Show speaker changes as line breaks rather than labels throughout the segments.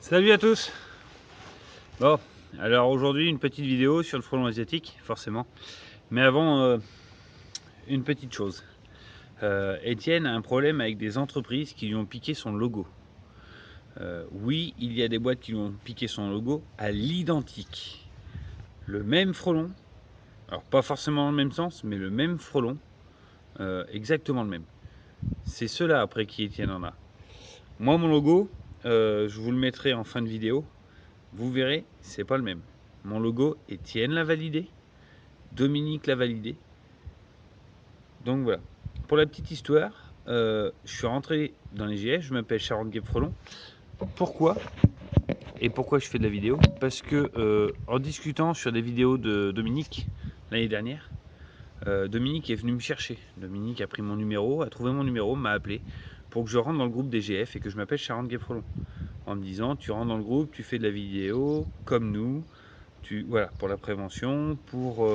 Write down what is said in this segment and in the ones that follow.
Salut à tous. Bon, alors aujourd'hui une petite vidéo sur le frelon asiatique, forcément. Mais avant, une petite chose. Étienne a un problème avec des entreprises qui lui ont piqué son logo. Oui, il y a des boîtes qui lui ont piqué son logo à l'identique. Le même frelon, alors pas forcément dans le même sens, mais le même frelon, exactement le même. C'est ceux-là après qui Étienne en a. Moi, mon logo, je vous le mettrai en fin de vidéo. Vous verrez, c'est pas le même. Mon logo, Étienne l'a validé, Dominique l'a validé. Donc voilà. Pour la petite histoire, je suis rentré dans les GF, je m'appelle Charente Gueb Frelon. Pourquoi et pourquoi je fais de la vidéo? Parce que en discutant sur des vidéos de Dominique l'année dernière, Dominique est venu me chercher. Dominique a pris mon numéro, a trouvé mon numéro, m'a appelé pour que je rentre dans le groupe des GF et que je m'appelle Charente Gueb Frelon. En me disant, tu rentres dans le groupe, tu fais de la vidéo comme nous, voilà, pour la prévention, pour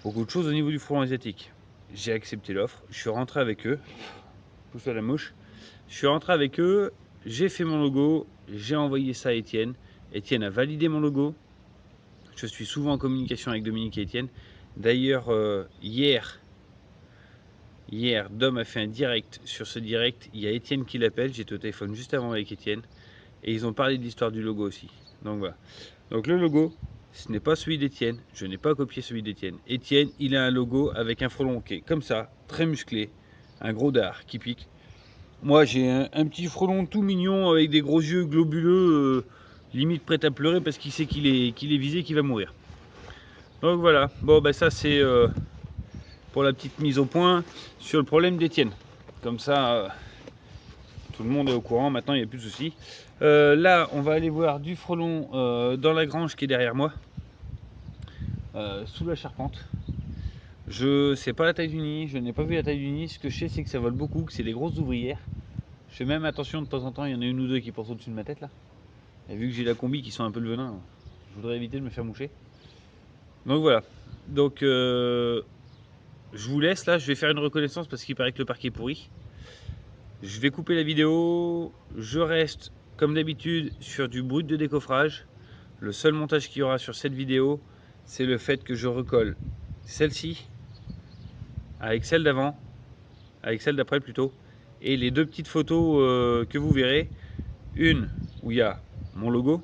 beaucoup de choses au niveau du frelon asiatique. J'ai accepté l'offre, je suis rentré avec eux, pousse à la mouche, je suis rentré avec eux, j'ai fait mon logo, j'ai envoyé ça à Étienne, Étienne a validé mon logo, je suis souvent en communication avec Dominique et Étienne. D'ailleurs, hier, Dom a fait un direct, sur ce direct, il y a Étienne qui l'appelle, j'étais au téléphone juste avant avec Étienne, et ils ont parlé de l'histoire du logo aussi. Donc voilà. Donc le logo, ce n'est pas celui d'Étienne, je n'ai pas copié celui d'Étienne. Étienne, il a un logo avec un frelon qui est comme ça, très musclé, un gros dard qui pique. Moi j'ai un petit frelon tout mignon avec des gros yeux globuleux, limite prêt à pleurer parce qu'il sait qu'il est visé, qu'il va mourir. Donc voilà, bon bah ça c'est pour la petite mise au point sur le problème d'Étienne. Comme ça, tout le monde est au courant, maintenant il n'y a plus de soucis. Là, on va aller voir du frelon dans la grange qui est derrière moi, sous la charpente. Je sais pas la taille du nid, je n'ai pas vu la taille du nid. Ce que je sais, c'est que ça vole beaucoup, que c'est des grosses ouvrières. Je fais même attention de temps en temps, il y en a une ou deux qui passent au-dessus de ma tête là. Et vu que j'ai la combi qui sent un peu le venin, je voudrais éviter de me faire moucher. Donc voilà. Donc je vous laisse là, je vais faire une reconnaissance parce qu'il paraît que le parquet est pourri. Je vais couper la vidéo, je reste comme d'habitude sur du brut de décoffrage. Le seul montage qu'il y aura sur cette vidéo, c'est le fait que je recolle celle-ci avec celle d'avant, avec celle d'après plutôt, et les deux petites photos que vous verrez, une où il y a mon logo,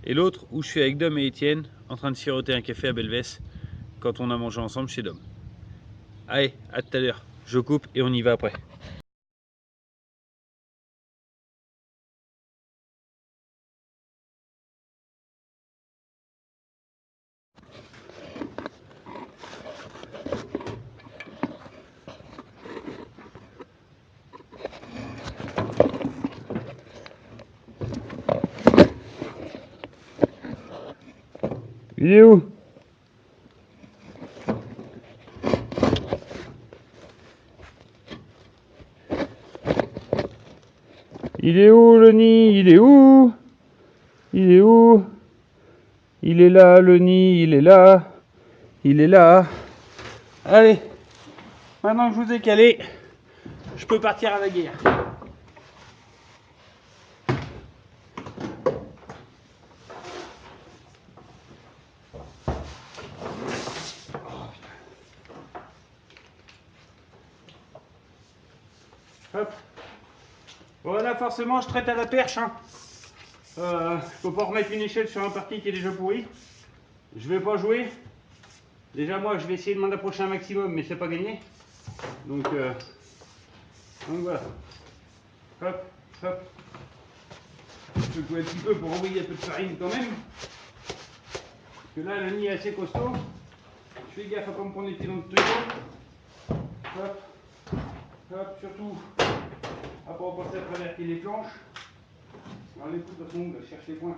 et l'autre où je suis avec Dom et Étienne en train de siroter un café à Belvès quand on a mangé ensemble chez Dom. Allez, à tout à l'heure, je coupe et on y va après. Il est où? Il est où le nid? Il est où? Il est où? Il est là le nid, il est là. Il est là. Allez, maintenant que je vous ai calé, je peux partir à la guerre. Hop. Voilà, forcément, je traite à la perche. Hein. Faut pas remettre une échelle sur un parti qui est déjà pourri. Je vais pas jouer. Déjà, moi, je vais essayer de m'en approcher un maximum, mais c'est pas gagné. Donc voilà. Hop, hop. Je peux un petit peu pour envoyer un peu de farine quand même. Parce que là, le nid est assez costaud. Je fais gaffe à pas me prendre les pieds dans le tuyau. Hop, hop, surtout à pas passer à travers les planches. Alors les coups, de toute façon, je cherche les points.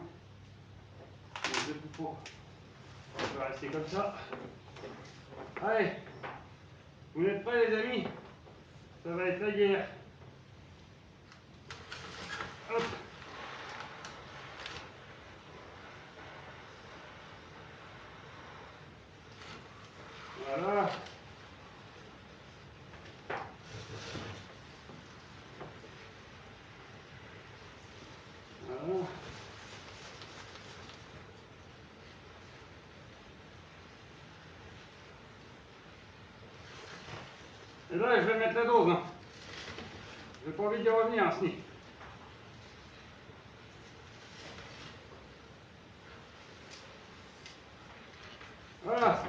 Donc, je coupe pour. On va rester comme ça. Allez, vous n'êtes prêts les amis? Ça va être la guerre. Hop. Voilà. Bon. Et là, je vais mettre la dose. Hein. J'ai pas envie d'y revenir, ce nid. Voilà.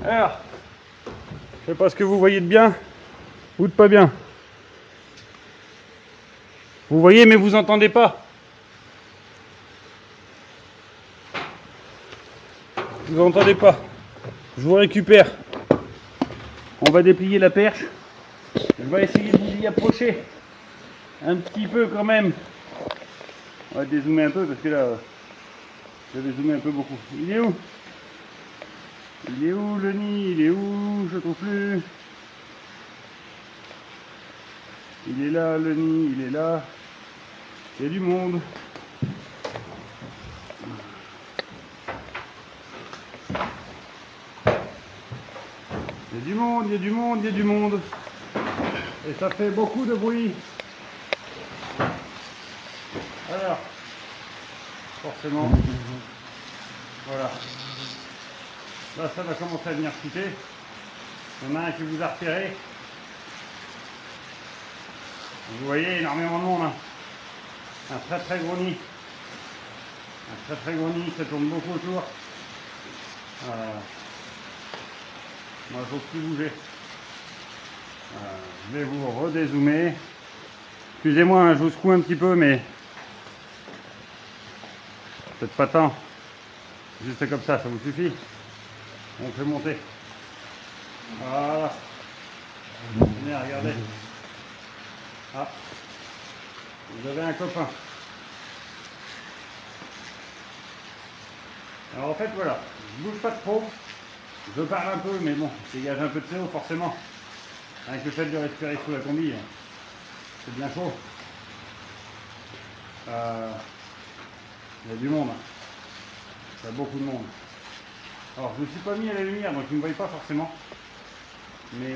Alors, je sais pas ce que vous voyez de bien ou de pas bien. Vous voyez mais vous entendez pas. Vous entendez pas. Je vous récupère. On va déplier la perche. Je vais essayer de vous y approcher un petit peu quand même. On va dézoomer un peu parce que là, je vais zoomer un peu beaucoup. Il est où? Il est où le nid? Il est où? Je trouve plus. Il est là le nid, il est là. Il y a du monde. Il y a du monde, il y a du monde, il y a du monde. Et ça fait beaucoup de bruit. Alors, forcément, voilà. Là, ça va commencer à venir chuter. Il y en a un qui vous a repéré. Vous voyez, énormément de monde. Hein. Un très très gros nid. Un très très gros nid, ça tourne beaucoup autour. Moi, je n'ose plus bouger. Je vais vous redézoomer. Excusez-moi, hein, je vous secoue un petit peu, mais peut-être pas tant. Juste comme ça vous suffit. On fait monter. Voilà. Venez, regardez. Ah, vous avez un copain. Alors en fait, voilà, je bouge pas trop. Je parle un peu, mais bon, je dégage un peu de CO forcément. Avec le fait de respirer sous la combi, c'est bien chaud. Il y a du monde. Il y a beaucoup de monde. Alors je ne me suis pas mis à la lumière, donc vous ne me voyez pas forcément. Mais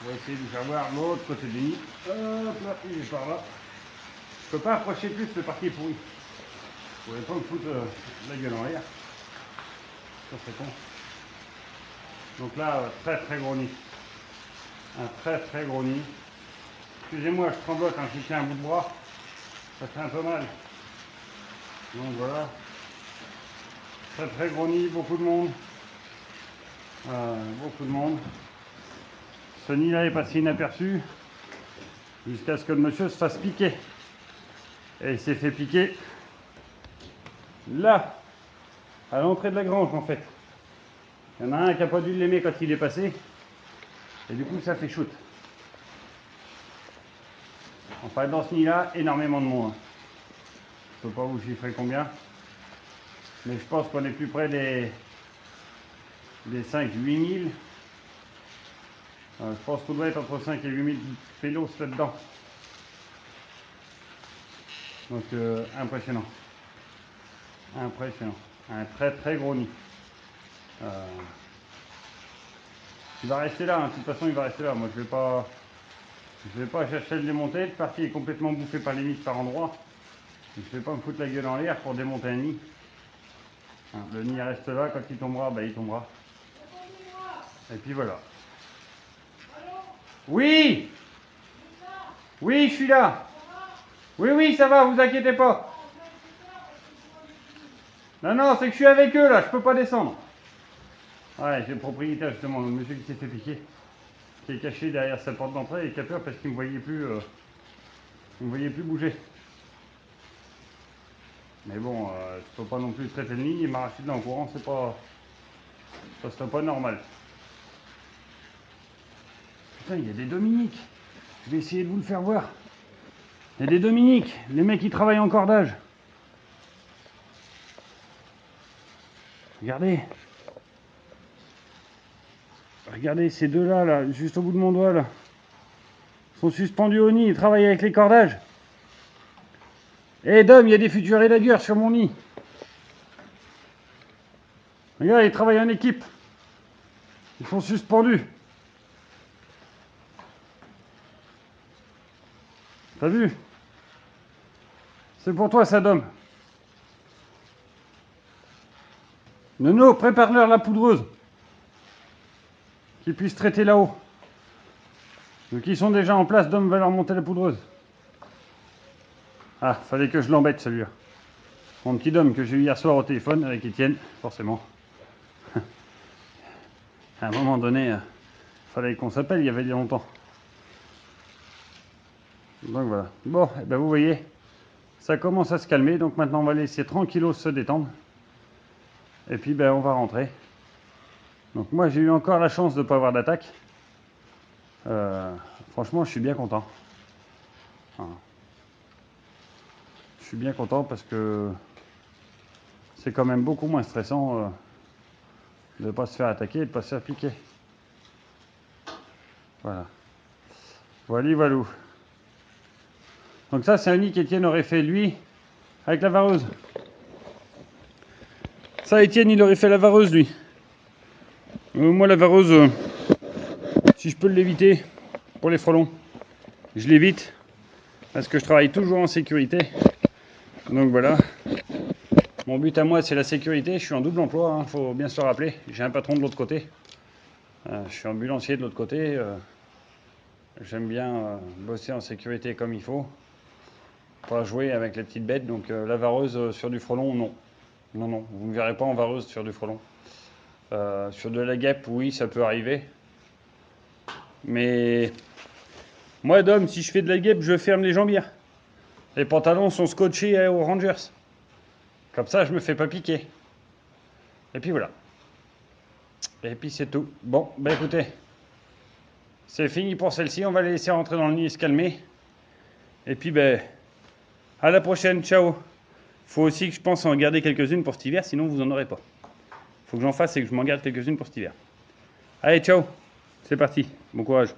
on va essayer de vous faire voir l'autre côté du nid. Hop là, il est par là. Je peux pas approcher plus, le parquet est pourri. Vous pouvez pas me foutre la gueule en l'air. Ça c'est con. Donc là, très très gros nid. Un très très gros nid. Excusez-moi, je tremblote, hein, je tiens un bout de bras. Ça fait un peu mal. Donc voilà. Très très gros nid, beaucoup de monde. Beaucoup de monde. Ce nid-là est passé inaperçu jusqu'à ce que le monsieur se fasse piquer. Et il s'est fait piquer là, à l'entrée de la grange en fait. Il y en a un qui n'a pas dû l'aimer quand il est passé. Et du coup ça fait shoot. Enfin dans ce nid-là, énormément de monde. Je ne peux pas vous chiffrer combien. Mais je pense qu'on est plus près des 5-8 000. Je pense qu'on doit être entre 5 et 8 000 pélos là-dedans. Donc impressionnant. Impressionnant. Un très très gros nid. Il va rester là, hein. De toute façon il va rester là. Moi je vais pas chercher à le démonter. Le parti est complètement bouffé par les mites par endroits. Je ne vais pas me foutre la gueule en l'air pour démonter un nid. Le nid reste là, quand il tombera, bah, il tombera. Et puis voilà. Oui! Oui, je suis là. Oui, oui, ça va, vous inquiétez pas. Non, non, c'est que je suis avec eux là, je peux pas descendre. Ouais, j'ai le propriétaire justement, le monsieur qui s'est fait piquer.
qui est caché derrière sa porte d'entrée et qui a peur parce qu'il ne me voyait plus bouger. Mais bon, je peux pas non plus traiter le nid et m'arracher de là en courant, ça serait pas normal. Putain, il y a des Dominiques. Je vais essayer de vous le faire voir. Il y a des Dominiques, les mecs qui travaillent en cordage. Regardez. Regardez ces deux-là, là, juste au bout de mon doigt, là. Sont suspendus au nid, ils travaillent avec les cordages. Eh Dom, il y a des futurs élagueurs sur mon nid. Regarde, ils travaillent en équipe. Ils sont suspendus. T'as vu? C'est pour toi ça, Dom. Nono, prépare-leur la poudreuse. Qu'ils puissent traiter là-haut. Donc ils sont déjà en place, Dom va leur monter la poudreuse. Ah, fallait que je l'embête celui-là. Mon petit Dom que j'ai eu hier soir au téléphone avec Étienne, forcément. À un moment donné, fallait qu'on s'appelle, il y avait longtemps. Donc voilà. Bon, et ben vous voyez, ça commence à se calmer. Donc maintenant, on va laisser tranquillos se détendre. Et puis, ben, on va rentrer. Donc moi, j'ai eu encore la chance de ne pas avoir d'attaque. Franchement, je suis bien content. Voilà. Je suis bien content parce que c'est quand même beaucoup moins stressant de ne pas se faire attaquer et de ne pas se faire piquer. Voilà. Voilà. Donc ça, c'est un nid qu'Étienne aurait fait, lui, avec la vareuse. Ça, Étienne, il aurait fait la vareuse, lui. Moi, la vareuse, si je peux l'éviter pour les frelons, je l'évite. Parce que je travaille toujours en sécurité. Donc voilà. Mon but à moi, c'est la sécurité. Je suis en double emploi, hein, faut bien se le rappeler. J'ai un patron de l'autre côté. Je suis ambulancier de l'autre côté. J'aime bien bosser en sécurité comme il faut. Pas jouer avec les petites bêtes. Donc la vareuse sur du frelon, non. Non, vous ne me verrez pas en vareuse sur du frelon. Sur de la guêpe, oui, ça peut arriver. Mais moi, Dom, si je fais de la guêpe, je ferme les jambières. Les pantalons sont scotchés aux Rangers. Comme ça, je me fais pas piquer. Et puis voilà. Et puis c'est tout. Bon, bah écoutez, c'est fini pour celle-ci. On va les laisser rentrer dans le nid et se calmer. Et puis ben, à la prochaine. Ciao. Faut aussi que je pense en garder quelques-unes pour cet hiver, sinon vous en aurez pas. Faut que j'en fasse et que je m'en garde quelques-unes pour cet hiver. Allez, ciao. C'est parti. Bon courage.